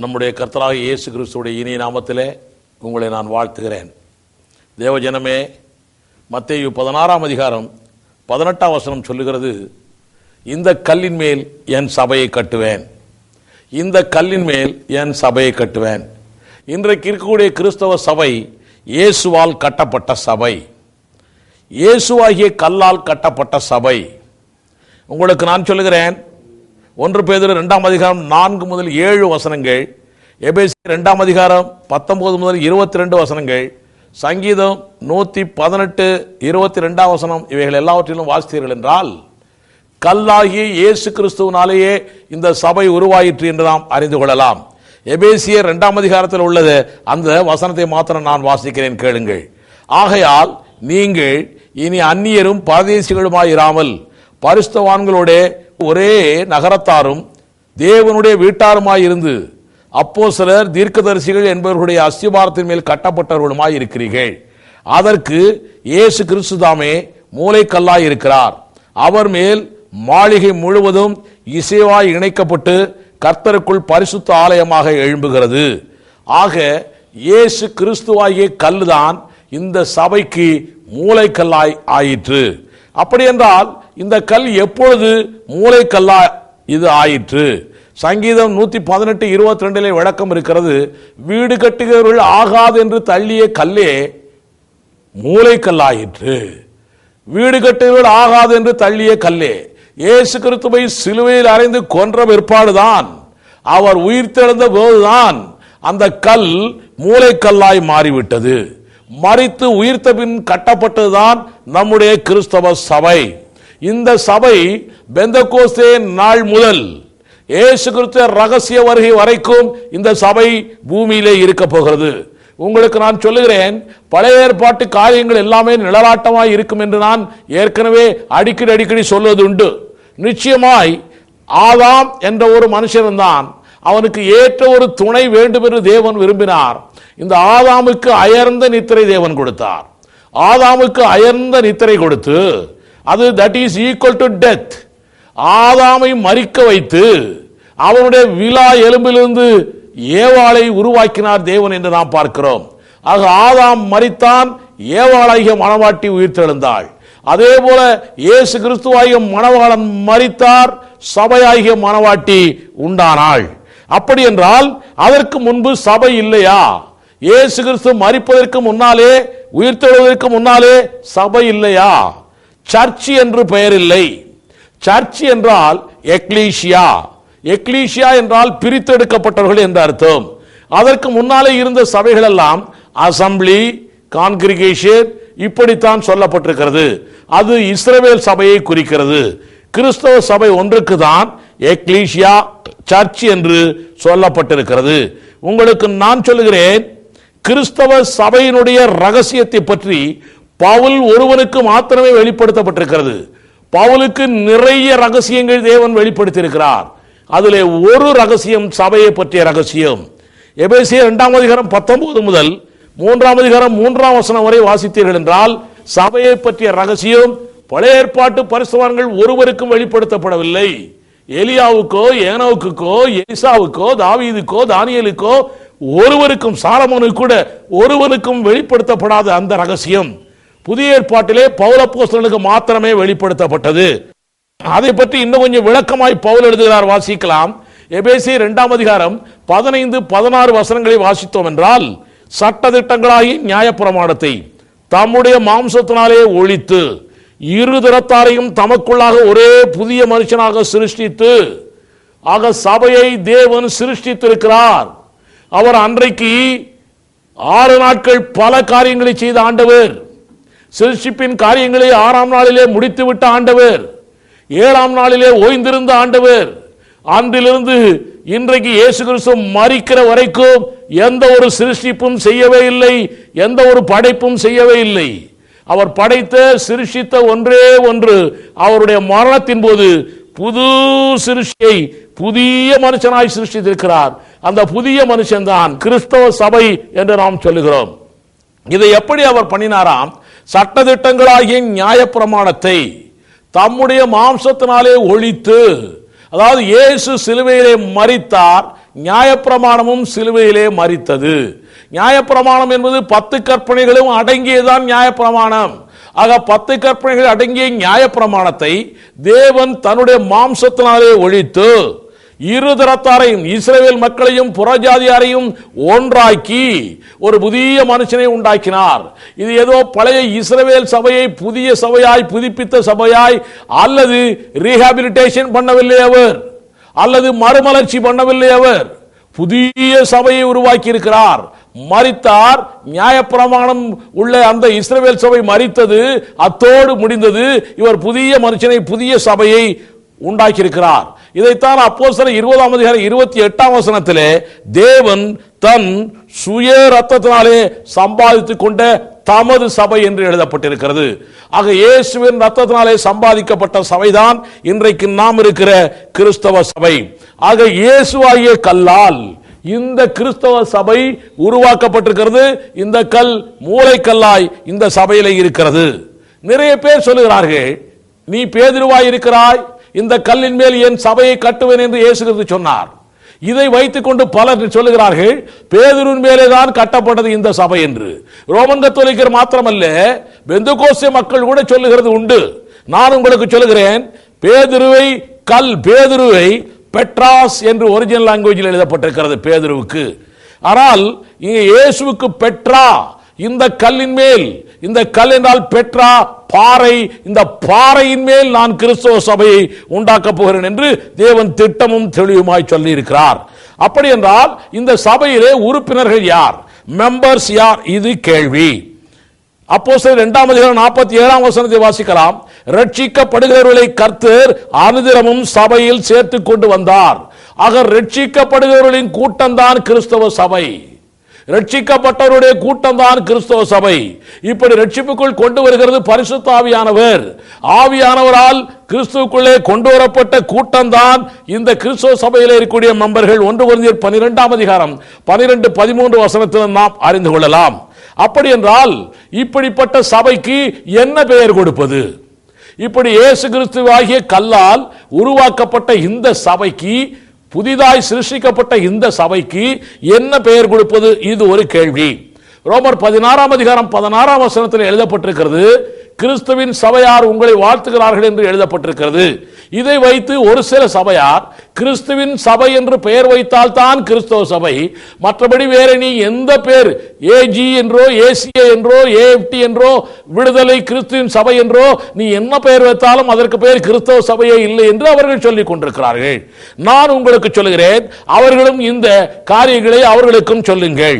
நம்முடைய கர்த்தராகிய இயேசு கிறிஸ்துவுடைய இனிய நாமத்திலே உங்களை நான் வாழ்த்துகிறேன். தேவஜனமே, மத்தேயு 16ஆம் அதிகாரம் 18ஆம் வசனம் சொல்லுகிறது, இந்த கல்லின் மேல் என் சபையை கட்டுவேன், இந்த கல்லின் மேல் என் சபையை கட்டுவேன். இன்றைக்கு இருக்கக்கூடிய கிறிஸ்தவ சபை இயேசுவால் கட்டப்பட்ட சபை, இயேசுவாகிய கல்லால் கட்டப்பட்ட சபை. உங்களுக்கு நான் சொல்லுகிறேன், 1 பேதுரு 2ஆம் அதிகாரம் 4 முதல் 7 வசனங்கள், எபேசியர் 2ஆம் அதிகாரம் 19 முதல் 22 வசனங்கள், சங்கீதம் 118 22ஆம் வசனம், இவைகள் எல்லாவற்றிலும் வாசித்தீர்கள் என்றால் கல்லாகிய இயேசு கிறிஸ்துவினாலேயே இந்த சபை உருவாயிற்று என்று நாம் அறிந்து கொள்ளலாம். எபேசியர் 2ஆம் அதிகாரத்தில் உள்ளது அந்த வசனத்தை மாத்திரம் நான் வாசிக்கிறேன், கேளுங்கள். ஆகையால் நீங்கள் இனி அந்நியரும் பரதேசிகளுமாய் இராமல் பரிசுத்தவான்களோட ஒரே நகரத்தாரும் தேவனுடைய வீட்டாருமாய் இருந்து அப்போஸ்தலர் தீர்க்கதரிசிகள் என்பவர்களுடைய அஸ்திபாரத்தின் மேல் கட்டப்பட்டவர்களுமாய் இருக்கிறீர்கள். அதற்கு இயேசு கிறிஸ்து தாமே மூலைக்கல்லாய் இருக்கிறார். அவர் மேல் மாளிகை முழுவதும் இசைவாய் இணைக்கப்பட்டு கர்த்தருக்குள் பரிசுத்த ஆலயமாக எழும்புகிறது. ஆக இயேசு கிறிஸ்துவாகிய கல்லுதான் இந்த சபைக்கு மூலைக்கல்லாய் ஆயிற்று. அப்படி என்றால் இந்த கல் எப்பொழுது மூலைக்கல்லா இது ஆயிற்று? சங்கீதம் 118:22 விளக்கம் இருக்கிறது. வீடு கட்டுகிறவர்கள் ஆகாது என்று தள்ளிய கல்லே மூலைக்கல்லாயிற்று. வீடு கட்டுகிறவர்கள் ஆகாது என்று தள்ளிய கல்லே இயேசு கிறிஸ்துவை சிலுவையில் அறைந்து கொன்ற பிற்பாடுதான், அவர் உயிர்த்தெழுந்த போதுதான் அந்த கல் மூலைக்கல்லாய் மாறிவிட்டது. மரித்து உயிர்த்த பின் கட்டப்பட்டதுதான் நம்முடைய கிறிஸ்தவ சபை. இந்த சபை பெந்தெகோஸ்தே நாள் முதல் இயேசு கிறிஸ்து ரகசிய வருகை வரைக்கும் இந்த சபை பூமியிலே இருக்க போகிறது. உங்களுக்கு நான் சொல்லுகிறேன், பழைய ஏற்பாட்டு காரியங்கள் எல்லாமே நிழலாட்டமாய் இருக்கும் என்று நான் ஏற்கனவே அடிக்கடி சொல்வது உண்டு. நிச்சயமாய் ஆதாம் என்ற ஒரு மனுஷன் தான், அவனுக்கு ஏற்ற ஒரு துணை வேண்டும் என்று தேவன் விரும்பினார். இந்த ஆதாமுக்கு அயர்ந்த நித்திரை தேவன் கொடுத்தார். ஆதாமுக்கு அயர்ந்த நித்திரை கொடுத்து, அது that is equal to death. ஆதாமை மரிக்க வைத்து அவனுடைய விலா எலும்பிலிருந்து ஏவாளை உருவாக்கினார் தேவன் என்று நாம் பார்க்கிறோம். ஆக ஆதாம் மரித்தான், ஏவாளாகிய மணவாட்டி உயிர்த்தெழுந்தாள். அதே போல இயேசு கிறிஸ்துவாகிய மணவாளன் மரித்தார், சபையாகிய மணவாட்டி உண்டானாள். அப்படி என்றால் அதற்கு முன்பு சபை இல்லையா? இயேசு கிறிஸ்து மரிப்பதற்கு முன்னாலே, உயிர்த்தெழுவதற்கு முன்னாலே சபை இல்லையா? சர்ச் என்று பெயர் இல்லை. சர்ச் என்றால் எக்லீசியா. எக்லீசியா என்றால் பிரித்தெடுக்கப்பட்டவர்கள் என்ற அர்த்தம். அதற்கு முன்னாலே இருந்த சபைகள் எல்லாம் அசம்பிளி, கான்கிரிகேஷன், இப்படித்தான் சொல்லப்பட்டிருக்கிறது. அது இஸ்ரவேல் சபையை குறிக்கிறது. கிறிஸ்தவ சபை ஒன்றுக்கு தான் எக்லீசியா, சர்ச் என்று சொல்லப்பட்டிருக்கிறது. உங்களுக்கு நான் சொல்லுகிறேன், கிறிஸ்தவ சபையினுடைய ரகசியத்தை பற்றி பவுல் ஒருவனுக்கு மாத்திரமே வெளிப்படுத்தப்பட்டிருக்கிறது. பவுலுக்கு நிறைய ரகசியங்கள் தேவன் வெளிப்படுத்தியிருக்கிறார். அதிலே ஒரு ரகசியம் சபையை பற்றிய ரகசியம். எபேசியர் 2ஆம் அதிகாரம் 19 முதல் 3ஆம் அதிகாரம் 3ஆம் வசனம் வரை வாசித்தீர்கள் என்றால் சபையை பற்றிய ரகசியம் பழைய ஏற்பாட்டு பரிசுத்தவான்கள் ஒருவருக்கும் வெளிப்படுத்தப்படவில்லை. எலியாவுக்கோ, ஏனோக்குக்கோ, எலிசாவுக்கோ, தாவீதுக்கோ, தானியேலுக்கோ, ஒருவருக்கும், சாலமோனுக்கு கூட ஒருவருக்கும் வெளிப்படுத்தப்படாத அந்த ரகசியம் புதிய ஏற்பாட்டிலே பவுல் அப்போஸ்தலனுக்கு மாத்திரமே வெளிப்படுத்தப்பட்டது. அதை பற்றி இன்னும் கொஞ்சம் விளக்கமாய் பவுல் எழுதுகிறார், வாசிக்கலாம். எபேசியர் 2ஆம் அதிகாரம் 15-16 வசனங்களை வாசித்தோம் என்றால், சட்டதிட்டங்களாகி நியாயப்பிரமாணத்தை தம்முடைய மாம்சத்தினாலே ஒழித்து இரு தரத்தாரையும் தமக்குள்ளாக ஒரே புதிய மனுஷனாக சிருஷ்டித்து, ஆக சபையை தேவன் சிருஷ்டித்திருக்கிறார். அவர் அன்றைக்கு 6 நாட்கள் பல காரியங்களை செய்த ஆண்டவர். சிருஷ்டிப்பின் காரியங்களை 6ஆம் நாளிலே முடித்துவிட்ட ஆண்டவர். 7ஆம் நாளிலே ஓய்ந்திருந்த ஆண்டவர். அன்றிலிருந்து இன்றைக்கு இயேசு கிறிஸ்து மரிக்கிற வரைக்கும் எந்த ஒரு சிருஷ்டிப்பும் செய்யவே இல்லை, எந்த ஒரு படைப்பும் செய்யவே இல்லை. அவர் படைத்த சிருஷ்டித்த ஒன்றே ஒன்று, அவருடைய மரணத்தின் போது புது சிருஷ்டியை புதிய மனுஷனாய் சிருஷ்டித்திருக்கிறார். அந்த புதிய மனுஷன் தான் கிறிஸ்தவ சபை என்று நாம் சொல்லுகிறோம். இதை எப்படி அவர் பண்ணினாராம்? சட்டதிட்டங்களாகிய நியாயப்பிரமாணத்தை தம்முடைய மாம்சத்தினாலே ஒழித்து, அதாவது இயேசு சிலுவையிலே மரித்தார், நியாயப்பிரமாணமும் சிலுவையிலே மரித்தது. நியாயப்பிரமாணம் என்பது 10 கற்பனைகளும் அடங்கியதான் நியாயப்பிரமாணம். ஆக 10 கற்பனைகள் அடங்கிய நியாயப்பிரமாணத்தை தேவன் தன்னுடைய மாம்சத்தினாலே ஒழித்து இருதரத்தாரையும் இஸ்ரவேல் மக்களையும் புறஜாதியாரையும் ஒன்றாக்கி ஒரு புதிய மனுஷனை உண்டாக்கினார். இது ஏதோ பழைய இஸ்ரவேல் சபையை புதிய சபையாய் புதுப்பித்த சபையாய் அல்லது ரீஹாபிலிட்டேஷன் பண்ணவில்லை அவர், அல்லது மறுமலர்ச்சி பண்ணவில்லை அவர். புதிய சபையை உருவாக்கி இருக்கிறார். மரித்தார். நியாயப்பிரமாணம் உள்ள அந்த இஸ்ரவேல் சபை மரித்தது, அத்தோடு முடிந்தது. இவர் புதிய மனுஷனை புதிய சபையை உண்டாக்கி இருக்கிறார். இதைத்தான் அப்போஸ்தலர் 20:28 தேவன் தன் சுய ரத்தத்தினாலே சம்பாதித்துக் கொண்ட தமது சபை என்று எழுதப்பட்டிருக்கிறது. ஆக இயேசுவின் ரத்தத்தினாலே சம்பாதிக்கப்பட்ட சபைதான் இன்றைக்கு நாம் இருக்கிற கிறிஸ்தவ சபை. ஆக இயேசுவாகிய கல்லால் இந்த கிறிஸ்தவ சபை உருவாக்கப்பட்டிருக்கிறது. இந்த கல் மூளைக்கல்லாய் இந்த சபையில இருக்கிறது. நிறைய பேர் சொல்லுகிறார்கள், நீ பேதுருவாய் இருக்கிறாய், இந்த கல்லின் மேல் என் சபையை கட்டுவேன் என்று இயேசு கிறிஸ்து சொன்னார். இதை வைத்துக் கொண்டு பலர் சொல்லுகிறார்கள், பேதுருவின் மேலேதான் கட்டப்பட்டது இந்த சபை என்று. ரோமன் கத்தோலிக்கர் மாத்திரமல்ல, பெந்தகோஸ்தே மக்கள் கூட சொல்லுகிறது உண்டு. நான் உங்களுக்கு சொல்லுகிறேன், பேதுருவை பெட்ராஸ் என்று ஒரிஜினல் லாங்குவேஜில் எழுதப்பட்டிருக்கிறது பேதுருவுக்கு. ஆனால் இங்கே இயேசுவுக்கு பெட்ரா, இந்த கல்லின் மேல், இந்த கல் என்றால் பெட்ரா பாறை, இந்த பாறையின் மேல் நான் கிறிஸ்தவ சபையை உண்டாக்கப் போகிறேன் என்று தேவன் திட்டமும் தெளிவுமாய் சொல்லி இருக்கிறார். அப்படி என்றால் இந்த சபையிலே உறுப்பினர்கள் யார், மெம்பர்ஸ் யார்? இது கேள்வி. அப்போஸ்தலர் 2:47 வாசிக்கலாம். ரட்சிக்கப்படுகிறவர்களை கர்த்தர் அனுதினமும் சபையில் சேர்த்துக் கொண்டு வந்தார். ஆக ரட்சிக்கப்படுகிறவர்களின் கூட்டம் தான் கிறிஸ்தவ சபை. ரட்சிக்கப்பட்டவருடைய கூட்டம் தான் கிறிஸ்தவ சபை. இப்படி ரட்சிப்புக்குள் கொண்டு வருகிறது பரிசுத்த ஆவியானவர். ஆவியானவரால் கிறிஸ்துவுக்குள்ளே கொண்டு வரப்பட்ட கூட்டம் தான் இந்த கிறிஸ்தவ சபையில் இருக்கக்கூடிய மெம்பர்கள். 1 கொரிந்தியர் 12:13 நாம் அறிந்து கொள்ளலாம். அப்படி என்றால் இப்படிப்பட்ட சபைக்கு என்ன பெயர் கொடுப்பது? இப்படி இயேசு கிறிஸ்துவாகிய கல்லால் உருவாக்கப்பட்ட இந்த சபைக்கு, புதிதாய் சிருஷ்டிக்கப்பட்ட இந்த சபைக்கு என்ன பெயர் கொடுப்பது? இது ஒரு கேள்வி. ரோமர் 16:16 எழுதப்பட்டிருக்கிறது, கிறிஸ்துவின் சபையார் உங்களை வாழ்த்துகிறார்கள் என்று எழுதப்பட்டிருக்கிறது. இதை வைத்து ஒரு சில சபையார் கிறிஸ்துவின் சபை என்று பெயர் வைத்தால் தான் கிறிஸ்தவ சபை, மற்றபடி வேற நீ எந்த பேர், ஏஜி என்றோ ஏசிஏ என்றோ ஏஎஃப்டி என்றோ விடுதலை கிறிஸ்துவின் சபை என்றோ நீ என்ன பெயர் வைத்தாலும் அதற்கு பெயர் கிறிஸ்தவ சபையே இல்லை என்று அவர்கள் சொல்லிக் கொண்டிருக்கிறார்கள். நான் உங்களுக்கு சொல்லுகிறேன், அவர்களும் இந்த காரியங்களை அவர்களுக்கும் சொல்லுங்கள்.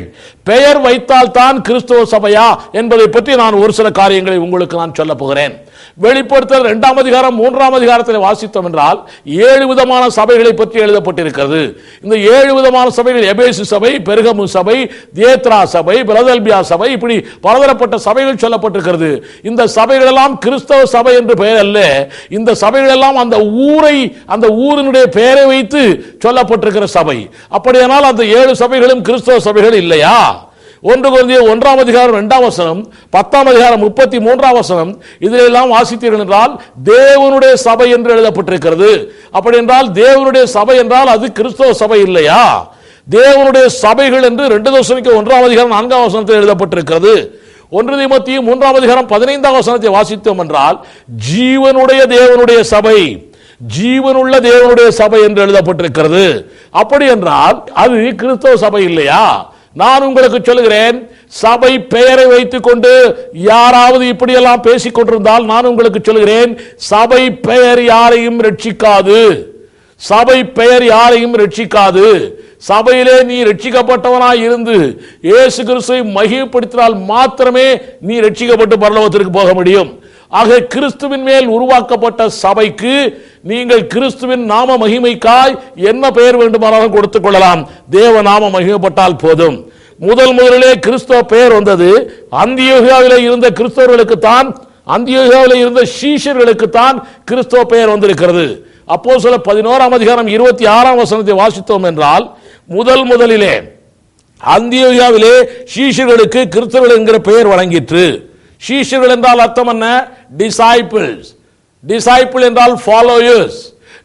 பெயர் வைத்தால் தான் கிறிஸ்தவ சபையா என்பதை பற்றி நான் ஒரு சில காரியங்களை உங்களுக்கு நான் சொல்ல போகிறேன். வெளிப்படுத்தல் 2:3 வாசித்தோம் என்றால் 7 விதமான சபைகளை பற்றி எழுதப்பட்டிருக்கிறது. இந்த 7 விதமான சபைகள் எபேசு சபை, பெருகமு சபை, தியேத்ரா சபை, பிலதெல்பியா சபை, இப்படி பலதரப்பட்ட சபைகள் சொல்லப்பட்டிருக்கிறது. இந்த சபைகள் எல்லாம் கிறிஸ்தவ சபை என்று பெயர் அல்ல. இந்த சபைகள் எல்லாம் அந்த ஊரை, அந்த ஊரினுடைய பெயரை வைத்து சொல்லப்பட்டிருக்கிற சபை. அப்படியானால் அந்த 7 சபைகளும் கிறிஸ்தவ சபைகள் இல்லையா? 1 கொரிந்தியர் 1:2, 10:33 இதிலெல்லாம் வாசித்தீர்கள் என்றால் தேவனுடைய சபை என்று எழுதப்பட்டிருக்கிறது. அப்படி என்றால் தேவனுடைய சபை என்றால் அது கிறிஸ்தவ சபை இல்லையா? தேவனுடைய சபைகள் என்று 2 தெசலோனிக்கேயர் 4 எழுதப்பட்டிருக்கிறது. 1 தீமோத்தேயு 3:15 வாசித்தோம் என்றால் ஜீவனுடைய தேவனுடைய சபை, ஜீவனுள்ள தேவனுடைய சபை என்று எழுதப்பட்டிருக்கிறது. அப்படி என்றால் அது கிறிஸ்தவ சபை இல்லையா? நான் உங்களுக்கு சொல்லுகிறேன், சபை பெயரை வைத்துக் கொண்டு யாராவது இப்படியெல்லாம் பேசிக் கொண்டிருந்தால் நான் உங்களுக்கு சொல்லுகிறேன், சபை பெயர் யாரையும் ரட்சிக்காது. சபை பெயர் யாரையும் ரட்சிக்காது. சபையிலே நீ ரட்சிக்கப்பட்டவனாய் இருந்து இயேசு கிறிஸ்துவை மகிமைப்படுத்தினால் மாத்திரமே நீ ரட்சிக்கப்பட்டு பரலோகத்திற்கு போக முடியும். ஆக கிறிஸ்துவின் மேல் உருவாக்கப்பட்ட சபைக்கு நீங்கள் கிறிஸ்துவின் நாம மகிமைக்காய் என்ன பெயர் வேண்டுமானாலும் கொடுத்துக் கொள்ளலாம். தேவ நாம மகிமைப்பட்டால் போதும். முதலிலே கிறிஸ்தவ பெயர் வந்தது அந்தியோகியாவிலே இருந்த கிறிஸ்தவர்களுக்கு தான், அந்தியோகியாவிலே இருந்த சீஷர்களுக்கு தான் கிறிஸ்தவ பெயர் வந்திருக்கிறது. அப்போஸ்தலர் 11:26 வாசித்தோம் என்றால் முதலிலே அந்தியோகியாவிலே சீஷர்களுக்கு கிறிஸ்தவர்கள் என்கிற பெயர் வழங்கிற்று. சீஷர்கள் என்றால் அர்த்தம் என்ன? டிசைபிள்ஸ். டிசைபிள் என்றால் ஃபாலோயர்ஸ்.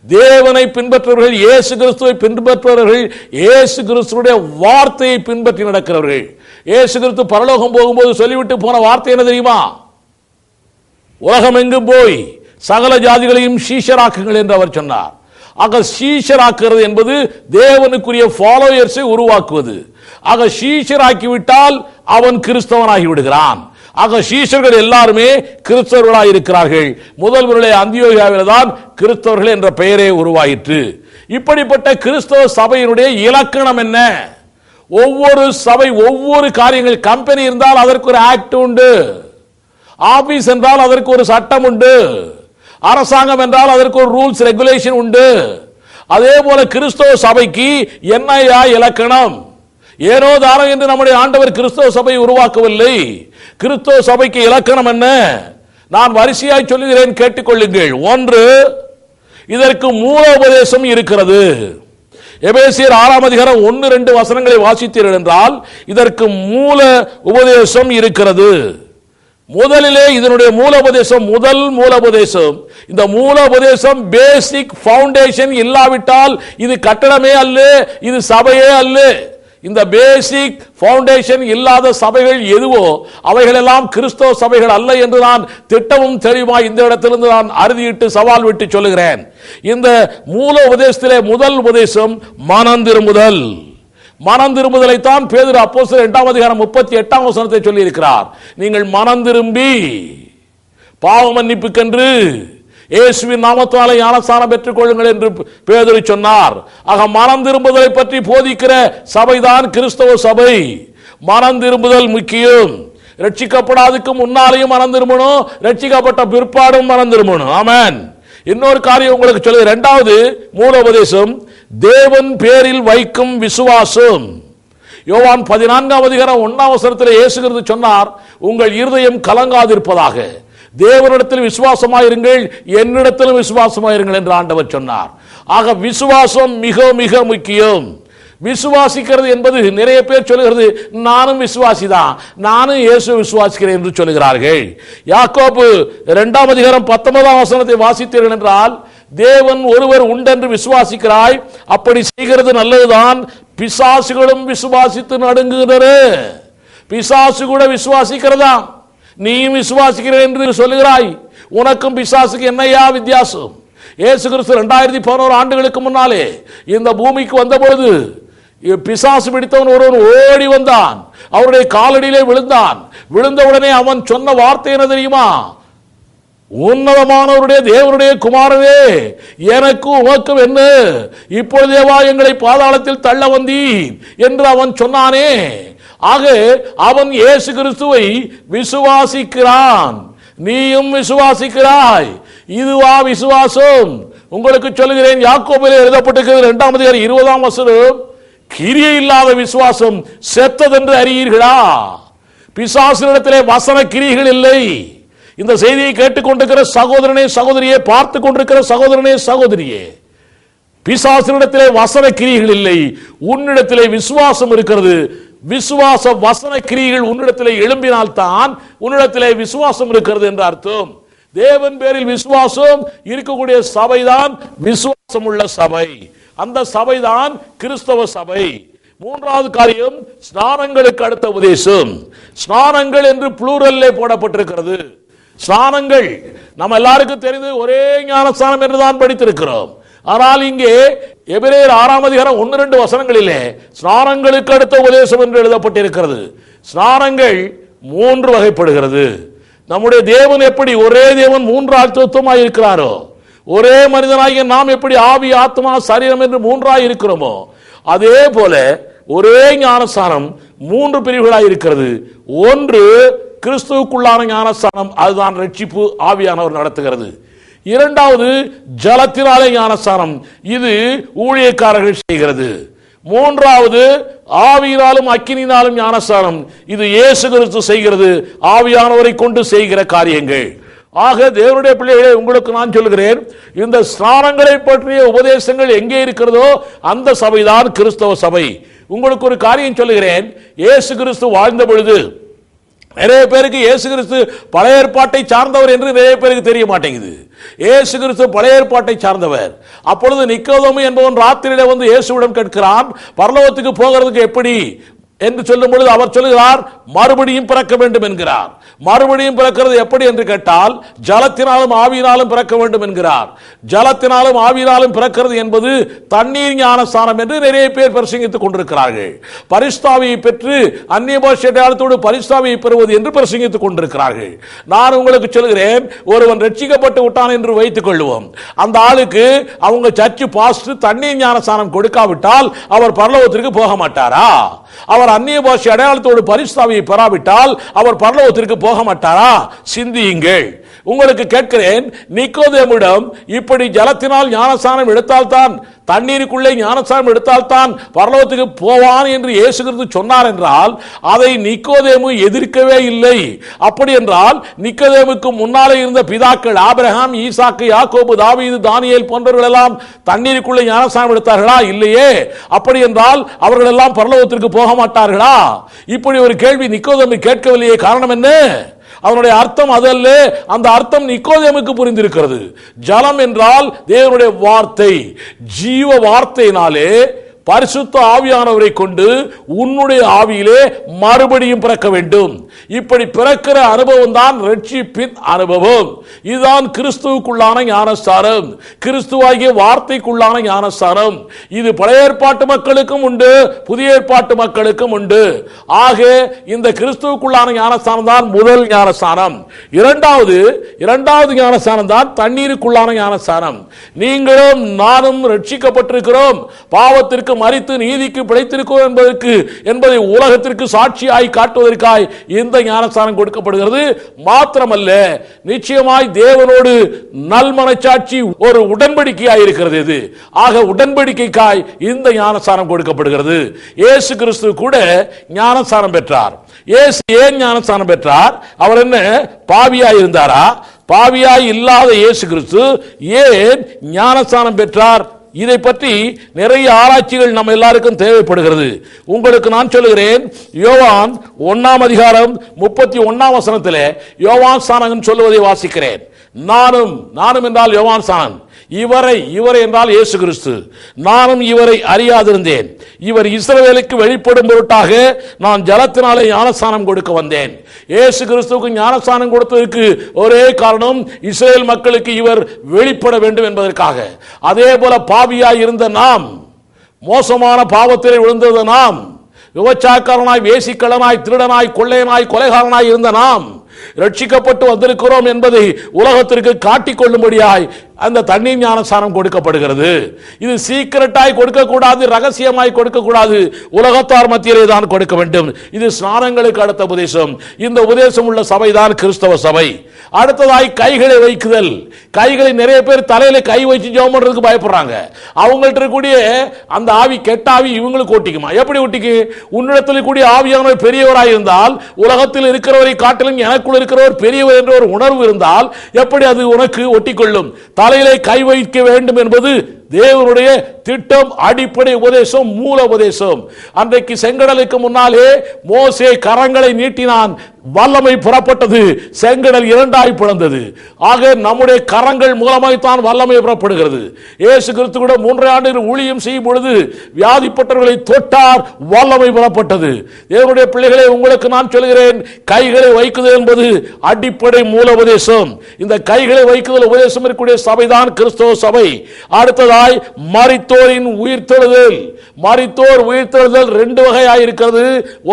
தேவனை பின்பற்றுவர்கள், இயேசு கிறிஸ்துவை பின்பற்றுவர்கள், இயேசு கிறிஸ்துடைய வார்த்தையை பின்பற்றி நடக்கிறவர்கள். இயேசு கிறிஸ்து பரலோகம் போகும்போது சொல்லிவிட்டு போன வார்த்தை என்ன தெரியுமா? உலகம் எங்கும் போய் சகல ஜாதிகளையும் சீஷராக்குங்கள் என்று அவர் சொன்னார். ஆக சீஷராக்குறது என்பது தேவனுக்குரிய ஃபாலோயர்ஸை உருவாக்குவது. ஆக சீஷராக்கிவிட்டால் அவன் கிறிஸ்தவனாகி விடுகிறான். ஆக சீஷர்கள் எல்லாருமே கிறிஸ்தவர்களாக இருக்கிறார்கள். முதல்வர்களே அந்தியோகியாவில் தான் கிறிஸ்தவர்கள் என்ற பெயரே உருவாயிற்று. இப்படிப்பட்ட கிறிஸ்தவ சபையினுடைய இலக்கணம் என்ன? ஒவ்வொரு சபை ஒவ்வொரு காரியங்கள், கம்பெனி இருந்தால் அதற்கு ஒரு ஆக்ட் உண்டு, ஆபீஸ் என்றால் அதற்கு ஒரு சட்டம் உண்டு, அரசாங்கம் என்றால் அதற்கு ஒரு ரூல்ஸ் ரெகுலேஷன் உண்டு. அதே போல கிறிஸ்தவ சபைக்கு என்னையா இலக்கணம்? ஏனோ தானோ என்று நம்முடைய ஆண்டவர் கிறிஸ்தவ சபையை உருவாக்கவில்லை. கிறிஸ்தவ சபைக்கு இலக்கணம் என்ன? நான் வரிசையாய் சொல்லுகிறேன், கேட்டுக்கொள்ளுங்கள். ஒன்று, இதற்கு மூல உபதேசம் இருக்கிறது. எபேசியர் 6ஆம் அதிகாரம் 1-2 வசனங்களை வாசித்தீர்கள் என்றால் இதற்கு மூல உபதேசம் இருக்கிறது. முதலிலே இதனுடைய மூலோபதேசம், முதல் மூலோபதேசம். இந்த மூலோபதேசம் பேசிக் ஃபவுண்டேஷன் இல்லாவிட்டால் இது கட்டடமே அல்ல, இது சபையே அல்ல. இந்த பேசிக் ஃபவுண்டேஷன் இல்லாத சபைகள் எதுவோ அவைகளெல்லாம் கிறிஸ்தவ சபைகள் அல்ல என்று நான் திட்டமும் தெளிவாக இந்த இடத்திலிருந்து நான் அறுதியிட்டு சவால் விட்டு சொல்லுகிறேன். இந்த மூல உபதேசத்திலே முதல் உபதேசம் மனம் திரும்புதல். மனம் திரும்புதலைத்தான் பேதுரு அப்போஸ்தலர் 2ஆம் அதிகாரம் 38ஆம் வசனத்தை சொல்லி இருக்கிறார். நீங்கள் மனம் திரும்பி பாவ மன்னிப்புக்கென்று இயேசுவின் நாமத்தாலே ஞானஸ்நானம் பெற்றுக் கொள்ளுங்கள் என்று பேதுரு சொன்னார். ஆக மனம் திரும்புதலை பற்றி போதிக்கிற சபைதான் கிறிஸ்தவ சபை. மனம் திரும்புதல் முக்கியம். ரட்சிக்கப்படாததுக்கு முன்னாலேயும் மனம் திரும்பணும், ரட்சிக்கப்பட்ட பிற்பாடும் மனம் திரும்பணும். ஆமென். இன்னொரு காரியம் உங்களுக்கு சொல்லுது. இரண்டாவது மூலோபதேசம் தேவன் பேரில் வைக்கும் விசுவாசம். யோவான் 14ஆம் அதிகாரம் 1ஆம் வசனத்தில் இயேசு கிறிஸ்து சொன்னார், உங்கள் இருதயம் கலங்காதிருப்பதாக, தேவனிடத்தில் விசுவாசமாயிருங்கள், என்னிடத்திலும் விசுவாசமாயிருங்கள் என்று ஆண்டவர் சொன்னார். ஆக விசுவாசம் மிக மிக முக்கியம். விசுவாசிக்கிறது என்பது நிறைய பேர் சொல்லுகிறது, நானும் விசுவாசி தான், நானும் இயேசு விசுவாசிக்கிறேன் என்று சொல்லுகிறார்கள். யாக்கோபு 2ஆம் அதிகாரம் 19ஆம் வசனத்தை வாசித்தீர்கள் என்றால், தேவன் ஒருவர் உண்டென்று விசுவாசிக்கிறாய், அப்படி செய்கிறது நல்லதுதான், பிசாசுகளும் விசுவாசித்து நடுங்குகின்றன. பிசாசு கூட விசுவாசிக்கிறதா, நீயும் விசுவாசிக்கிறேன் என்று சொல்லுகிறாய். உனக்கும் பிசாசுக்கு என்னையா வித்தியாசம்? இயேசு கிறிஸ்து 2011 ஆண்டுகளுக்கு முன்னாலே இந்த பூமிக்கு வந்தபொழுது பிசாசு பிடித்தவன் ஒருவன் ஓடி வந்தான், அவருடைய காலடியிலே விழுந்தான். விழுந்தவுடனே அவன் சொன்ன வார்த்தை என்ன தெரியுமா? உன்னதமானவருடைய தேவனுடைய குமாரனே, எனக்கு உமக்கும் என்ன, இப்பொழுதேவா எங்களை பாதாளத்தில் தள்ள வந்தீர் என்று அவன் சொன்னானே. ஆக அவன் இயேசு கிறிஸ்துவை விசுவாசிக்கிறான், நீயும் விசுவாசிக்கிறாய். இதுவா விசுவாசம்? உங்களுக்கு சொல்லுகிறேன், யாக்கோபிலே எழுதப்பட்டிருக்கிறது 2ஆம் அதிகாரம் 20ஆம் வசனம், கிரியை இல்லாத விசுவாசம் செத்ததென்று அறியீர்களா? பிசாசினிடத்திலே வசன கிரியைகள் இல்லை. இந்த செய்தியை கேட்டுக்கொண்டிருக்கிற சகோதரனே சகோதரியே, பார்த்து கொண்டிருக்கிற சகோதரனே சகோதரியே, பிசாசினிடத்திலே வசன கிரியைகள் இல்லை, உன்னிடத்திலே விசுவாசம் இருக்கிறது. விசுவாச வசன கிரியைகள் உன்னிடத்திலே எழும்பினால்தான் உன்னிடத்திலே விசுவாசம் இருக்கிறது என்று அர்த்தம். தேவன் பேரில் விசுவாசம் இருக்கக்கூடிய சபைதான் விசுவாசம் உள்ள சபை. அந்த சபைதான் கிறிஸ்தவ சபை. மூன்றாவது காரியம், ஸ்நானங்களுக்கு அடுத்த உபதேசம். ஸ்நானங்கள் என்று புளூரல்லே போடப்பட்டிருக்கிறது. ஸ்நானங்கள் நம்ம எல்லாருக்கும் தெரிந்து ஒரே ஞானஸ்நானம் என்றுதான் படித்திருக்கிறோம். ஆனால் இங்கே எபிரேயர் 6ஆம் அதிகாரம் 1-2 வசனங்களிலே ஸ்நானங்களுக்கு அடுத்த உபதேசம் என்று எழுதப்பட்டிருக்கிறது. ஸ்நானங்கள் 3 வகைப்படுகிறது. நம்முடைய தேவன் எப்படி ஒரே தேவன் 3 ஆத்மாவாய் இருக்கிறாரோ, ஒரே மனிதனாகிய நாம் எப்படி ஆவி ஆத்மா சரீரம் என்று 3ஆய் இருக்கிறோமோ, அதே போல ஒரே ஞானஸ்நானம் 3 பிரிவுகளாய் இருக்கிறது. ஒன்று கிறிஸ்துவுக்குள்ளான ஞானஸ்நானம், அதுதான் ரட்சிப்பு, ஆவியானவர் நடத்துகிறது. இரண்டாவது ஜலத்தினாலே ஞானஸ்நானம், இது ஊழியக்காரர்கள் செய்கிறது. மூன்றாவது ஆவியினாலும் அக்கினியினாலும் ஞானஸ்நானம், இது இயேசு கிறிஸ்து செய்கிறது, ஆவியானவரை கொண்டு செய்கிற காரியங்கள். ஆக தேவனுடைய பிள்ளைகளே, உங்களுக்கு நான் சொல்கிறேன், இந்த ஸ்நானங்களை பற்றிய உபதேசங்கள் எங்கே இருக்கிறதோ அந்த சபைதான் கிறிஸ்தவ சபை. உங்களுக்கு ஒரு காரியம் சொல்லுகிறேன், இயேசு கிறிஸ்து வாழ்ந்த பொழுது நிறைய பேருக்கு இயேசு கிறிஸ்து பழைய ஏற்பாட்டை சார்ந்தவர் என்று நிறைய பேருக்கு தெரிய மாட்டேங்குது. இயேசு கிறிஸ்து பழைய ஏற்பாட்டை சார்ந்தவர். அப்பொழுது நிக்கோதேமு என்பவன் ராத்திரியிலே வந்து இயேசுவிடம் கேட்கிறான், பரலோகத்துக்கு போகிறதுக்கு எப்படி என்று சொல்லும் பொழுது அவர் சொல்லுகிறார், மறுபடியும் பிறக்க வேண்டும் என்கிறார். மறுபடியும் பிறக்கிறது எப்படி என்று கேட்டால், ஜலத்தினாலும் ஆவியினாலும் பிறக்க வேண்டும் என்கிறார். ஜலத்தினாலும் ஆவியினாலும் பிறக்கிறது என்பது தண்ணீர் ஞானஸ்நானம் என்று நிறைய பேர் பிரசங்கித்துக் கொண்டிருக்கிறார்கள். பரிசுத்தாவியை பெற்று அந்நிய பாஷை அடையாளத்தோடு பரிசுத்தாவியை பெறுவது என்று பிரசங்கித்துக் கொண்டிருக்கிறார்கள். நான் உங்களுக்கு சொல்கிறேன், ஒருவன் ரட்சிக்கப்பட்டு விட்டான் என்று வைத்துக் கொள்வோம். அந்த ஆளுக்கு அவங்க சர்ச்சு பாஸ்டர் தண்ணீர் ஞானஸ்நானம் கொடுக்காவிட்டால் அவர் பரலோகத்திற்கு போக மாட்டாரா? அவர் அந்நிய பாஷை அடையாளத்தோடு பரிசுத்தாவியை பெறாவிட்டால் அவர் பரலோகத்திற்கு போக மாட்டாரா? சிந்தியுங்கள். உங்களுக்கு கேட்கிறேன், நிக்கோதேமுவிடம் இப்படி ஜலத்தினால் ஞானஸ்நானம் எடுத்தால்தான், தண்ணீருக்குள்ளே ஞானஸ்நானம் எடுத்தால்தான் பரலோகத்துக்கு போவான் என்று இயேசு கிறிஸ்து சொன்னார் என்றால் அதை நிக்கோதேமு எதிர்க்கவே இல்லை. அப்படி என்றால் நிக்கோதேமுக்கு முன்னாலே இருந்த பிதாக்கள் ஆபிரகாம், ஈசாக்கு, யாக்கோபு, தாவீது, தானியேல் போன்றவர்கள் எல்லாம் தண்ணீருக்குள்ளே ஞானஸ்நானம் எடுத்தார்களா? இல்லையே. அப்படி என்றால் அவர்கள் எல்லாம் பரலோகத்திற்கு போக மாட்டார்களா? இப்படி ஒரு கேள்வி நிக்கோதேமு கேட்கவில்லையே. காரணம் என்ன? அவனுடைய அர்த்தம் அதல்ல. அந்த அர்த்தம் நிக்கோதேமுக்கு புரிந்திருக்கிறது. ஜலம் என்றால் தேவனுடைய வார்த்தை. ஜீவ வார்த்தையினாலே பரிசுத்த ஆவியானவரை கொண்டு உன்னுடைய ஆவியிலே மறுபடியும் பிறக்க வேண்டும். இப்படி பிறக்கிற அனுபவம் தான் ரட்சிப்பின் அனுபவம். இதுதான் கிறிஸ்துவுக்குள்ளான ஞானஸ்தானம், கிறிஸ்துவாகிய வார்த்தைக்குள்ளான ஞானஸ்தானம். இது பழைய ஏற்பாட்டு மக்களுக்கும் உண்டு, புதிய ஏற்பாட்டு மக்களுக்கும் உண்டு. ஆக இந்த கிறிஸ்துவுக்குள்ளான ஞானஸ்தானம் தான் முதல் ஞானஸ்தானம். இரண்டாவது ஞானஸ்தானம் தான் தண்ணீருக்குள்ளான ஞானஸ்தானம். நீங்களும் நானும் ரட்சிக்கப்பட்டிருக்கிறோம், பாவத்திற்கு மரித்து நீதிக்கு பிழைத்திருக்கிறோம் என்பதை உலகத்திற்கு சாட்சியாய் காட்டுவதற்காய் இந்த ஞானஸ்தானம் கொடுக்கப்படுகிறது. மாத்திரமல்ல, நிச்சயமாய் தேவனோடு நல்மனச்சாட்சி ஒரு உடன்படிக்கையாய் இருக்கிறது. இது ஆக உடன்படிக்கைக்காய் இந்த ஞானஸ்தானம் கொடுக்கப்படுகிறது. இயேசு கிறிஸ்து கூட ஞானஸ்தானம் பெற்றார். இயேசு ஏன் ஞானஸ்தானம் பெற்றார்? அவர் என்ன பாவியாய் இருந்தாரா? பாவியாய் இல்லாத இயேசு கிறிஸ்து ஏன் ஞானஸ்தானம் பெற்றார்? இதை பற்றி நிறைய ஆராய்ச்சிகள் நம்ம எல்லாருக்கும் தேவைப்படுகிறது. உங்களுக்கு நான் சொல்லுகிறேன், யோவான் 1 அதிகாரம் 31 வசனத்திலே யோவான் ஸ்நானகன் சொல்லுவதை வாசிக்கிறேன். நானும் என்றால் யோவான் ஸ்நானன், இவரை என்றால் இயேசு கிறிஸ்து, நானும் இவரை அறியாதிருந்தேன். இவர் இஸ்ரவேலுக்கு வெளிப்படும் பொருட்டாக நான் ஜலத்தினாலே ஞானஸ்நானம் கொடுக்க வந்தேன். இயேசு கிறிஸ்துவுக்கு ஞானஸ்நானம் கொடுத்ததற்கு ஒரே காரணம், இஸ்ரவேல் மக்களுக்கு இவர் வெளிப்பட வேண்டும் என்பதற்காக. அதே போல பாவியாய் இருந்த நாம், மோசமான பாவத்திலே விழுந்தது நாம், விபச்சாரக்காரனாய், வேசிக்கள்ளனாய், திருடனாய், கொள்ளையனாய், கொலைகாரனாய் இருந்த நாம் ரட்சிக்கப்பட்டு வந்திருக்கிறோம் என்பதை உலகத்திற்கு காட்டிக் கொள்ளும்படியாய் அந்த தண்ணீர் ஞானஸ்நானம் கொடுக்கப்படுகிறது. இது சீக்கிரட்டாய் கொடுக்கக்கூடாது, ரகசியமாய் கொடுக்கக்கூடாது, உலகத்தார் மத்தியிலே தான் கொடுக்க வேண்டும். இது ஸ்நானங்களுக்கு அடுத்த உபதேசம். இந்த உபதேசம் உள்ள சபை தான் கிறிஸ்தவ சபை. அடுத்ததாய் கைகளை வைக்குதல். கைகளை நிறைய பேர் தலையில கை வச்சு ஜெபம் பண்றதுக்கு பயப்படுறாங்க. அவங்கள்ட்ட இருக்கக்கூடிய அந்த ஆவி, கெட்ட ஆவி இவங்களுக்கு ஒட்டிக்குமா? எப்படி ஒட்டிக்கு? உன்னிடத்தில் கூடிய ஆவியானவர் பெரியவராய் இருந்தால், உலகத்தில் இருக்கிறவரை காட்டிலும் எனக்குள் இருக்கிறவர் பெரியவர் என்ற ஒரு உணர்வு இருந்தால் எப்படி அது உனக்கு ஒட்டிக்கொள்ளும்? தலையிலே கை வைக்க வேண்டும் என்பது தேவனுடைய திட்டம், அடிப்படை உபதேசம், மூல உபதேசம். அன்றைக்கு செங்கடலுக்கு முன்னாலே மோசே கரங்களை நீட்டினான், வல்லமை புறப்பட்டது, செங்கடல் இரண்டாய் பிளந்தது. ஆக நம்முடைய கரங்கள் மூலமாய்த்தான் வல்லமை புறப்படுகிறது. இயேசு கிறிஸ்து கூட 3 ஆண்டுகள் ஊழியம் செய்யும் பொழுது வியாதிப்பட்டவர்களை தொட்டார், வல்லமை புறப்பட்டது. தேவனுடைய பிள்ளைகளை, உங்களுக்கு நான் சொல்கிறேன், கைகளை வைக்குதல் என்பது அடிப்படை மூல உபதேசம். இந்த கைகளை வைக்குதல் உபதேசம் இருக்கக்கூடிய சபைதான் கிறிஸ்தவ சபை. அடுத்ததாய் மரித்தோரின் உயிர்த்தெழுதல். மரித்தோர் உயிர்த்தெழுதல் 2 வகையாய் இருக்கிறது.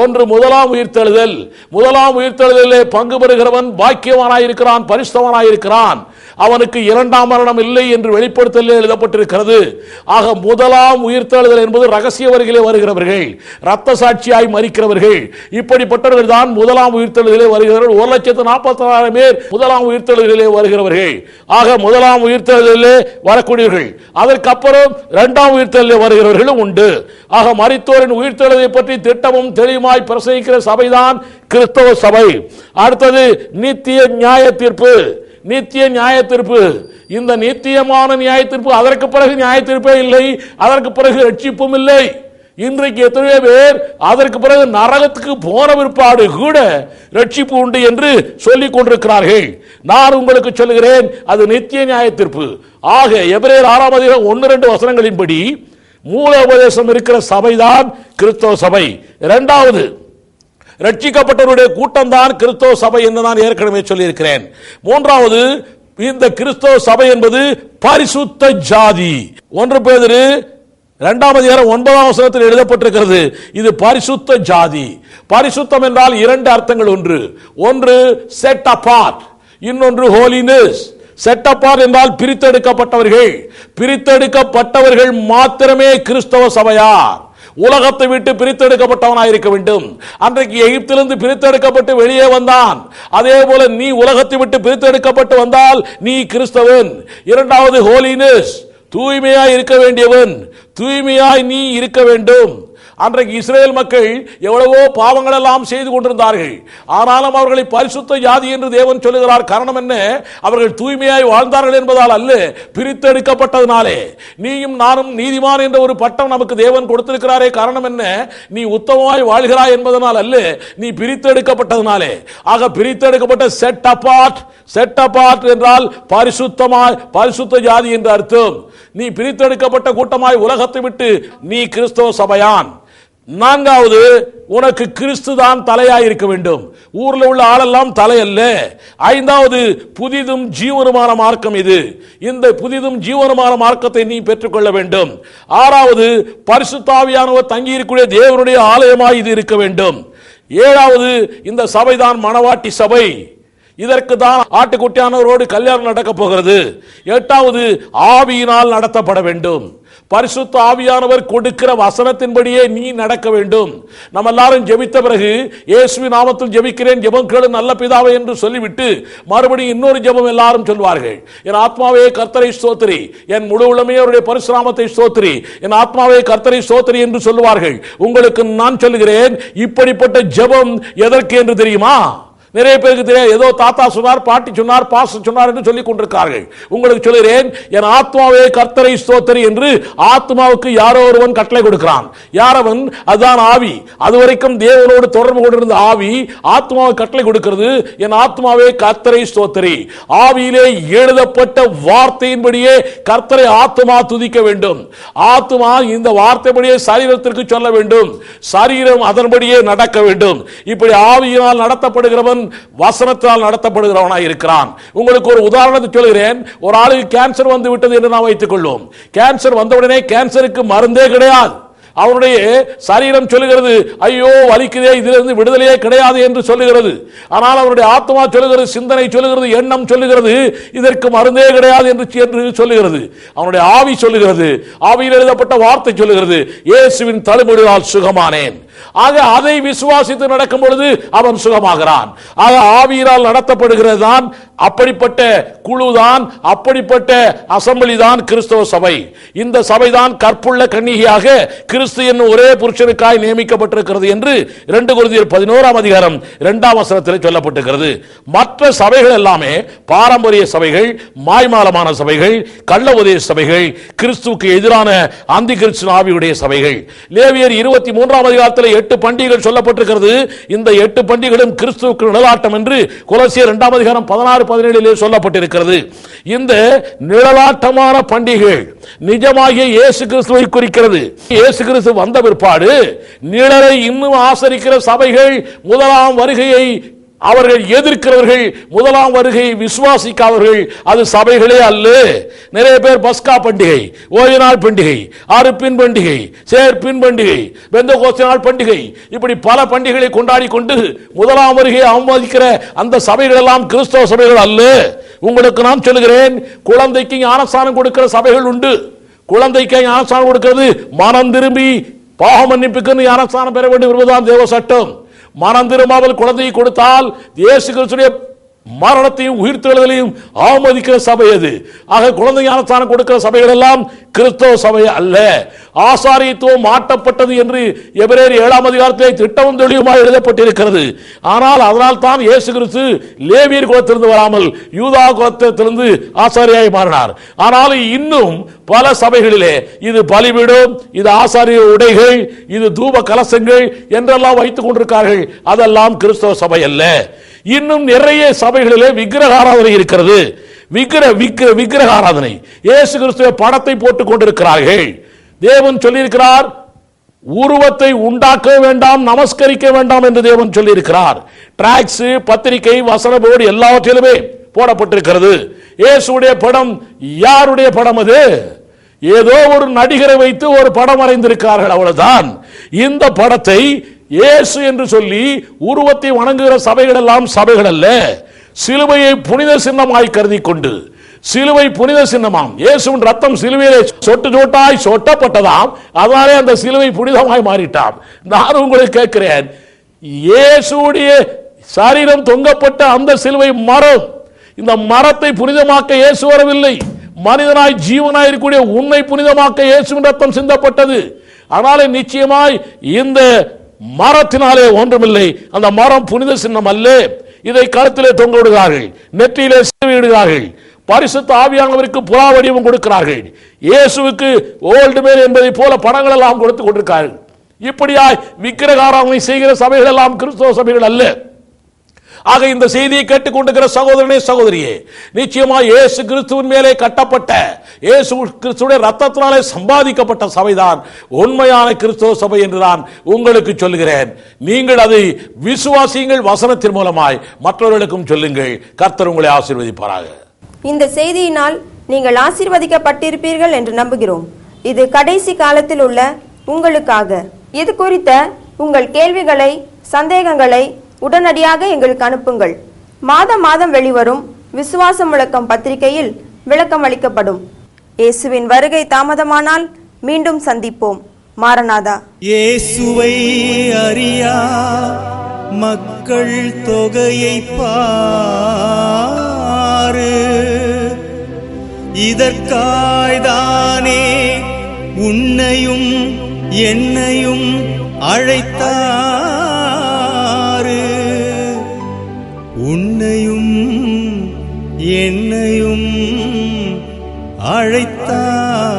ஒன்று முதலாம் உயிர்த்தெழுதல். முதலாம் உயிர்த்தெழுதலிலே பங்கு பெறுகிறவன் பாக்கியவானாயிருக்கிறான், பரிசுத்தவானாயிருக்கிறான். அவனுக்கு 2ஆம் மரணம் இல்லை என்று வெளிப்படுத்தலில் எழுதப்பட்டிருக்கிறது. ஆக முதலாம் உயிர்த்தெழுதல் என்பது ரகசிய வருகையிலே வருகிறவர்கள், இரத்த சாட்சியாய் மரிக்கிறவர்கள், இப்படிப்பட்டவர்கள் தான் முதலாம் உயிர்த்தெழுதலிலே வருகிறவர்கள். 1,40,000 பேர் முதலாம் உயிர்த்தெழுதலிலே வருகிறவர்கள். ஆக முதலாம் உயிர்த்தெழுதலிலே வரக்கூடியவர்கள். அதற்கப்புறம் 2ஆம் உயிர்த்தெழுதலிலே வருகிறவர்களும் உண்டு. ஆக மரித்தோரின் உயிர்த்தெழுதலை பற்றி திட்டமும் தெளிவாய் பிரசங்கிக்கிற சபைதான் கிறிஸ்தவ சபை. அடுத்தது நித்திய நியாய தீர்ப்பு. நித்திய நியாய தீர்ப்பு. இந்த நித்தியமான நியாய தீர்ப்பு, அதற்கு பிறகு நியாய தீர்ப்பே இல்லை, அதற்கு பிறகு ரட்சிப்பும் இல்லை. இன்றைக்கு எத்தனையோ பேர் அதற்கு பிறகு நரகத்துக்கு போன பிற்பாடு கூட ரட்சிப்பு உண்டு என்று சொல்லிக் கொண்டிருக்கிறார்கள். நான் உங்களுக்கு சொல்லுகிறேன், அது நித்திய நியாய தீர்ப்பு. ஆக எபிரேயர் 6ஆம் அதிகாரம் 1-2 வசனங்களின்படி மூல உபதேசம் இருக்கிற சபைதான் கிறிஸ்தவ சபை. இரண்டாவது, ரட்சிக்கப்பட்டவருடைய கூட்டம் தான் கிறிஸ்தவ சபை என்று நான் ஏற்கனவே சொல்லியிருக்கிறேன். மூன்றாவது, இந்த கிறிஸ்தவ சபை என்பது பரிசுத்த ஜாதி. 1 பேதுரு 2ஆம் அதிகாரம் 9ஆம் வசனத்தில் எழுதப்பட்டிருக்கிறது, இது பரிசுத்த ஜாதி. பரிசுத்தம் என்றால் 2 அர்த்தங்கள் உண்டு. ஒன்று செட் அபார்ட், இன்னொன்று ஹோலினஸ். செட் அபார்ட் என்றால் பிரித்தெடுக்கப்பட்டவர்கள். பிரித்தெடுக்கப்பட்டவர்கள் மாத்திரமே கிறிஸ்தவ சபையார். உலகத்தை விட்டு பிரித்தெடுக்கப்பட்டவனாய் இருக்க வேண்டும். அன்றைக்கு எகிப்திலிருந்து பிரித்தெடுக்கப்பட்டு வெளியே வந்தான். அதே போல நீ உலகத்தை விட்டு பிரித்தெடுக்கப்பட்டு வந்தால் நீ கிறிஸ்தவன். இரண்டாவது ஹோலினஸ், தூய்மையாய் இருக்க வேண்டியவன். தூய்மையாய் நீ இருக்க வேண்டும். அன்றைக்கு இஸ்ரேல் மக்கள் எவ்வளவோ பாவங்கள் எல்லாம் செய்து கொண்டிருந்தார்கள். ஆனாலும் அவர்களை பரிசுத்த ஜாதி என்று தேவன் சொல்லுகிறார். காரணம் என்ன? அவர்கள் தூய்மையாய் வாழ்ந்தார்கள் என்பதால் அல்ல, பிரித்தெடுக்கப்பட்டதனாலே. நீயும் நானும் நீதிமான் என்ற ஒரு பட்டம் நமக்கு தேவன் கொடுத்திருக்கிறாரே. காரணம் என்ன? நீ உத்தமமாய் வாழ்கிறாய் என்பதனால் அல்ல, நீ பிரித்தெடுக்கப்பட்டதனாலே. ஆக பிரித்தெடுக்கப்பட்ட செட் அபார்ட். செட் அபார்ட் என்றால் பரிசுத்தமாய், பரிசுத்த ஜாதி என்று அர்த்தம். நீ பிரித்தெடுக்கப்பட்ட கூட்டமாய் உலகத்தை விட்டு நீ கிறிஸ்தவ சபையான். நான்காவது, உனக்கு கிறிஸ்து தான் தலையாய் இருக்க வேண்டும். ஊர்ல உள்ள ஆளெல்லாம் தலை அல்ல. ஐந்தாவது, புதிதும் ஜீவனுமான மார்க்கம் இது. இந்த புதிதும் ஜீவனுமான மார்க்கத்தை நீ பெற்றுக்கொள்ள வேண்டும். ஆறாவது, பரிசுத்த ஆவியானவர் தங்கியிருக்கூடிய தேவனுடைய ஆலயமாய் இது இருக்க வேண்டும். ஏழாவது, இந்த சபைதான் மணவாட்டி சபை. இதற்கு தான் ஆட்டுக்குட்டியானவரோடு கல்யாணம் நடக்க போகிறது. எட்டாவது, ஆவியினால் நடத்தப்பட வேண்டும். பரிசுத்த ஆவியானவர் கொடுக்கிற வசனத்தின்படியே நீ நடக்க வேண்டும். நம்ம எல்லாரும் ஜெபித்த பிறகு இயேசுவின் நாமத்தில் ஜெபிக்கிறேன், ஜெபம் கேளு நல்ல பிதாவே என்று சொல்லிவிட்டு மறுபடியும் இன்னொரு ஜெபம் எல்லாரும் சொல்வார்கள். என் ஆத்மாவே கர்த்தரை ஸ்தோத்திரி, என் முழு உள்ளமே அவருடைய பரிசுநாமத்தை ஸ்தோத்திரி, என் ஆத்மாவே கர்த்தரை ஸ்தோத்திரி என்று சொல்லுவார்கள். உங்களுக்கு நான் சொல்லுகிறேன், இப்படிப்பட்ட ஜெபம் எதற்கு என்று தெரியுமா? நிறைய பேருக்கு தெரியாது. ஏதோ தாத்தா சொன்னார், பாட்டி சொன்னார், பாஸ்டர் சொன்னார் என்று சொல்லிக் கொண்டிருக்கிறார்கள். உங்களுக்கு சொல்கிறேன், என் ஆத்மாவே கர்த்தரை ஸ்தோத்திரி என்று ஆத்மாவுக்கு யாரோ ஒருவன் கட்டளை கொடுக்கிறான். யாரவன்? அதுதான் ஆவி. அதுவரைக்கும் தேவனோடு தொடர்பு கொண்டிருந்த ஆவி ஆத்மாவை கட்டளை கொடுக்கிறது, என் ஆத்மாவே கர்த்தரை ஸ்தோத்திரி. ஆவியிலே எழுதப்பட்ட வார்த்தையின்படியே கர்த்தரை ஆத்மா துதிக்க வேண்டும். ஆத்மா இந்த வார்த்தைப்படியே சரீரத்திற்கு சொல்ல வேண்டும். சரீரம் அதன்படியே நடக்க வேண்டும். இப்படி ஆவியினால் நடத்தப்படுகிறவன் வசனத்தால் நடத்தப்படுகிறவனாய் இருக்கிறான். உங்களுக்கு ஒரு உதாரணத்தை சொல்கிறேன். ஒரு ஆளுக்கு கேன்சர் வந்து விட்டது என்று நாம் வைத்துக் கொள்வோம். கேன்சர் வந்தவுடனே கேன்சருக்கு மருந்தே கிடையாது. அவனுடைய சரீரம் சொல்லுகிறது, ஐயோ வலிக்குதே, இதிலிருந்து விடுதலையே கிடையாது என்று சொல்லுகிறது. ஆனால் அவருடைய ஆத்மா சொல்லுகிறது, சிந்தனை சொல்லுகிறது, எண்ணம் சொல்லுகிறது, இதற்கு மருந்தே கிடையாது என்று சொல்லுகிறது. அவனுடைய ஆவி சொல்லுகிறது, ஆவியில் எழுதப்பட்ட வார்த்தை சொல்லுகிறது, இயேசுவின் தழும்புகளால் சுகமானேன். ஆக அதை விசுவாசித்து நடக்கும் பொழுது அவன் சுகமாகிறான். ஆக ஆவியினால் நடத்தப்படுகிறது தான் அப்படிப்பட்ட குழுதான், அப்படிப்பட்ட அசம்பிளி தான் கிறிஸ்தவ சபை. இந்த சபைதான் கற்புள்ள கன்னிகையாக கிறிஸ்து என்னும் ஒரே புருஷனுக்காய் நியமிக்கப்பட்டிருக்கிறது என்று 2 கொரிந்தியர் 11ஆம் அதிகாரம் 2ஆம் வசனத்தில் சொல்லப்பட்டிருக்கிறது. மற்ற சபைகள் எல்லாமே பாரம்பரிய சபைகள், மாய்மாலமான சபைகள், கள்ள உபதேச சபைகள், கிறிஸ்துவுக்கு எதிரான அந்தி கிறிஸ்து ஆவியுடைய சபைகள். லேவியர் 23ஆம் அதிகாரத்தில் 8 பண்டிகைகள் சொல்லப்பட்டிருக்கிறது. இந்த 8 பண்டிகைகளும் கிறிஸ்துவுக்கு நிழலாட்டம் என்று கொலோசியர் 2ஆம் அதிகாரம் 16-17 சொல்லப்பட்டிருக்கிறது. இந்த நிழலாட்டமான பண்டிகைகள் நிஜமாகிய இயேசு கிறிஸ்துவை குறிக்கிறது. இயேசு கிறிஸ்து வந்த பிற்பாடு நிழலை இன்னும் ஆசரிக்கிற சபைகள் முதலாம் வருகையை அவர்கள் எதிர்க்கிறவர்கள், முதலாம் வருகையை விசுவாசிக்காதவர்கள், அது சபைகளே அல்ல. நிறைய பேர் பஸ்கா பண்டிகை, ஓய்வு நாள் பண்டிகை, அறுப்பின் பண்டிகை, சேர்ப்பின் பண்டிகை, பெந்தெகோஸ்தே நாள் பண்டிகை, இப்படி பல பண்டிகைகளை கொண்டாடி கொண்டு முதலாம் வருகையை அவமதிக்கிற அந்த சபைகள் எல்லாம் கிறிஸ்தவ சபைகள் அல்ல. உங்களுக்கு நான் சொல்லுகிறேன், குழந்தைக்கு ஞானஸ்நானம் கொடுக்கிற சபைகள் உண்டு. குழந்தைக்கு ஞானஸ்நானம் கொடுக்கிறது மனம் திரும்பி பாவ மன்னிப்புக்கு ஞானஸ்நானம் பெற வேண்டும் என்பதுதான் தேவ சட்டம். மனம் திரும்பாமல் குழந்தையை கொடுத்தால் இயேசு கிறிஸ்துவின் மரணத்தையும் உயிர்த்தெழுதலையும் ஆமோதிக்கிற சபை அது. ஆக குழந்தை ஞானஸ்தானம் கொடுக்கிற சபைகள் எல்லாம் கிறிஸ்தவ சபை அல்ல. ஆசாரியத்துவம் மாற்றப்பட்டது என்று எபிரேயர் 7ஆம் அதிகாரத்திலே திட்டமும் தெளிவுமாய் எழுதப்பட்டிருக்கிறது. ஆனால் அதனால் தான் இயேசு கிறிஸ்து லேவியர் குலத்திலிருந்து வராமல் யூதா குலத்திலிருந்து ஆசாரியாய் மாறினார். ஆனால் இன்னும் பல சபைகளிலே இது பலிபீடம், இது ஆசாரிய உடைகள், இது தூப கலசங்கள் என்றெல்லாம் வைத்துக் கொண்டிருக்கிறார்கள். அதெல்லாம் கிறிஸ்தவ சபை அல்ல. இன்னும் நிறைய சபைகளிலே விக்கிரக ஆராதனை இருக்கிறது. விக்கிரக ஆராதனை, இயேசு கிறிஸ்துவின் படத்தை போட்டுக் கொண்டிருக்கிறார்கள். தேவன் சொல்லியிருக்கிறார், உருவத்தை உண்டாக்க வேண்டாம், நமஸ்கரிக்க வேண்டாம் என்று தேவன் சொல்லியிருக்கிறார். டிராக்ஸ், பத்திரிகை, வசன போர்டு எல்லாவற்றிலுமே போடப்பட்டிருக்கிறது. இயேசுடைய படம் யாருடைய படம்? அது ஏதோ ஒரு நடிகரை வைத்து ஒரு படம் வரைந்திருக்கிறார்கள், அவ்வளவுதான். இந்த படத்தை இயேசு என்று சொல்லி உருவத்தை வணங்குகிற சபைகள் எல்லாம் சபைகள் அல்ல. சிலுவையை புனித சின்னமாய் கருதி கொண்டு, சிலுவை புனித சின்னமாம், இயேசுவின் ரத்தம் சிலுவையிலே சொட்டு சொட்டாய் சொட்டப்பட்டதாம், அதனாலே அந்த சிலுவை புனிதமாய் மாறிட்டாம். நான் உங்களை கேட்கிறேன், இயேசுடைய சரீரம் தொங்கப்பட்ட அந்த சிலுவை மரம், இந்த மரத்தை புனிதமாக்க இயேசு வரவில்லை. மனிதனாய் ஜீவனாய் இருக்கக்கூடிய உன்னை புனிதமாக்க இயேசுவின் ரத்தம் சிந்தப்பட்டது. அதனாலே நிச்சயமாய் இந்த மரத்தினாலே ஒன்றுமில்லை. அந்த மரம் புனித சின்னம் அல்ல. இதை கழுத்திலே தொங்க விடுகிறார்கள், நெற்றியிலே விடுகிறார்கள், பரிசுத்த ஆவியானவருக்கு புறா வடிவம் கொடுக்கிறார்கள், இயேசுவுக்கு ஓல்டு மேன் என்பதை போல படங்கள் எல்லாம் கொடுத்துக் கொண்டிருக்கிறார்கள். இப்படியாய் விக்கிரக ஆராதனை செய்கிற சபைகள் எல்லாம் கிறிஸ்தவ சபைகள் அல்ல. ஆக இந்த செய்தியை கேட்டுக்கொண்டிருக்கிற சகோதரனே, சகோதரியே, நிச்சயமாக இயேசு கிறிஸ்துவின் மேலே கட்டப்பட்ட, இயேசு கிறிஸ்துவின் ரத்தத்தினாலே சம்பாதிக்கப்பட்ட சபைதான் உண்மையான கிறிஸ்தவ சபை என்றுதான் உங்களுக்கு சொல்லுகிறேன். நீங்கள் அதை விசுவாசியுங்கள், வசனத்தின் மூலமாய் மற்றவர்களுக்கும் சொல்லுங்கள். கர்த்தர் உங்களை ஆசீர்வதிப்பாராக. இந்த செய்தியினால் நீங்கள் ஆசீர்வதிக்கப்பட்டிருப்பீர்கள் என்று நம்புகிறோம். இது கடைசி காலத்தில் உள்ள உங்களுக்காக. இது குறித்த உங்கள் கேள்விகளை, சந்தேகங்களை உடனடியாக எங்களுக்கு அனுப்புங்கள். மாதம் மாதம் வெளிவரும் விசுவாச முழக்கம் பத்திரிகையில் விளக்கம் அளிக்கப்படும். இயேசுவின் வருகை தாமதமானால் மீண்டும் சந்திப்போம். மாரநாதா. இயேசுவை அறியா மக்கள் தொகையை பாரு, இதற்காய்தானே உன்னையும் என்னையும் அழைத்தாரு. உன்னையும் என்னையும் அழைத்தாரு.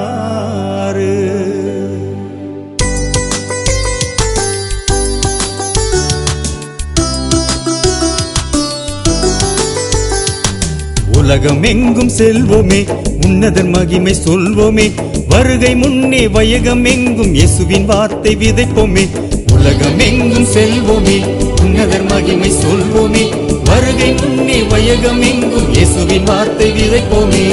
உலகம் எங்கும் செல்வோமே, உன்னதன் மகிமை சொல்வோமே, வருகை முன்னே வயகம் எங்கும் இயேசுவின் வார்த்தை விதைப்போமே. உலகம் எங்கும் செல்வோமே, உன்னதர் மகிமை சொல்வோமே, வருகை முன்னே வயகம் எங்கும் இயேசுவின் வார்த்தை விதைப்போமே.